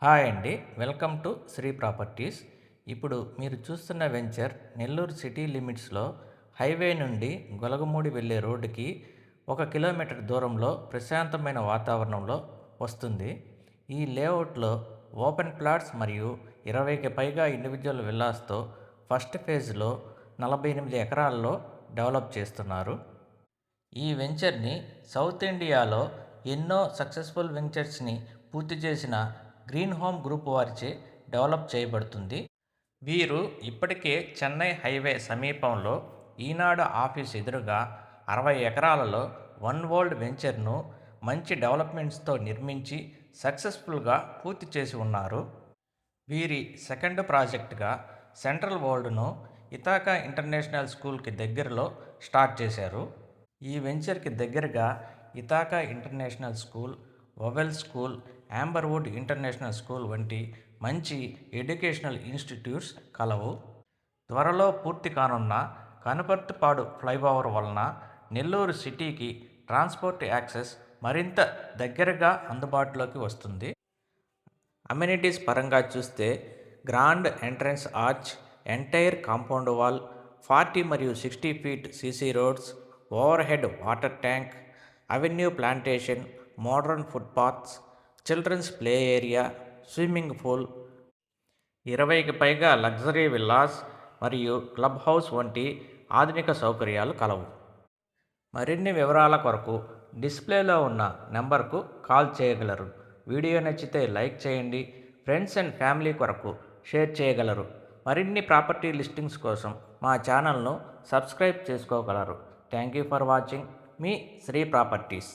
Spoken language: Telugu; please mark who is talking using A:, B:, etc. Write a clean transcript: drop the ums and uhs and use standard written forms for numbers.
A: హాయ్ అండి. Welcome to Sri properties. ఇప్పుడు మీరు చూస్తున్న వెంచర్ నెల్లూరు సిటీ లిమిట్స్‌లో హైవే నుండి గొలగమూడి వెళ్ళే రోడ్డుకి 1 కిలోమీటర్ దూరంలో ప్రశాంతమైన వాతావరణంలో వస్తుంది. ఈ లేఅవుట్‌లో ఓపెన్ ప్లాట్స్ మరియు 20కి పైగా ఇండివిడ్యువల్ విల్లాస్‌తో ఫస్ట్ ఫేజ్‌లో 48 ఎకరాల్లో డెవలప్ చేస్తున్నారు. ఈ వెంచర్‌ని సౌత్ ఇండియాలో ఎన్నో సక్సెస్‌ఫుల్ వెంచర్స్‌ని పూర్తి చేసిన గ్రీన్ హోమ్ గ్రూప్ వారిచే డెవలప్ చేయబడుతుంది. వీరు ఇప్పటికే చెన్నై హైవే సమీపంలో ఈనాడు ఆఫీస్ ఎదురుగా 60 ఎకరాలలో వన్ వరల్డ్ వెంచర్‌ను మంచి డెవలప్‌మెంట్స్‌తో నిర్మించి సక్సెస్‌ఫుల్‌గా పూర్తి చేసి ఉన్నారు. వీరి సెకండ్ ప్రాజెక్ట్‌గా సెంట్రల్ వరల్డ్‌ను ఇథాకా ఇంటర్నేషనల్ స్కూల్‌కి దగ్గరలో స్టార్ట్ చేశారు. ఈ వెంచర్‌కి దగ్గరగా ఇథాకా ఇంటర్నేషనల్ స్కూల్, వవెల్ స్కూల్, యాంబర్‌వుడ్ ఇంటర్నేషనల్ స్కూల్ వంటి మంచి ఎడ్యుకేషనల్ ఇన్‌స్టిట్యూట్స్ కలవు. త్వరలో పూర్తి కానున్న కనుపర్తిపాడు ఫ్లైఓవర్ వలన నెల్లూరు సిటీకి ట్రాన్స్‌పోర్ట్ యాక్సెస్ మరింత దగ్గరగా అందుబాటులోకి వస్తుంది. అమ్యూనిటీస్ పరంగా చూస్తే grand entrance arch, entire compound wall, 40 మరియు 60 feet CC roads, overhead water tank, avenue plantation, modern footpaths, children's play area, swimming pool, 20కి పైగా లగ్జరీ విల్లాస్ మరియు క్లబ్ హౌస్ వంటి ఆధునిక సౌకర్యాలు కలవు. మరిన్ని వివరాల కొరకు డిస్ప్లేలో ఉన్న నెంబర్కు కాల్ చేయగలరు. వీడియో నచ్చితే లైక్ చేయండి. ఫ్రెండ్స్ అండ్ ఫ్యామిలీ కొరకు షేర్ చేయగలరు. మరిన్ని ప్రాపర్టీ లిస్టింగ్స్ కోసం మా ఛానల్ను సబ్స్క్రైబ్ చేసుకోగలరు. Thank you for watching. మీ శ్రీ ప్రాపర్టీస్.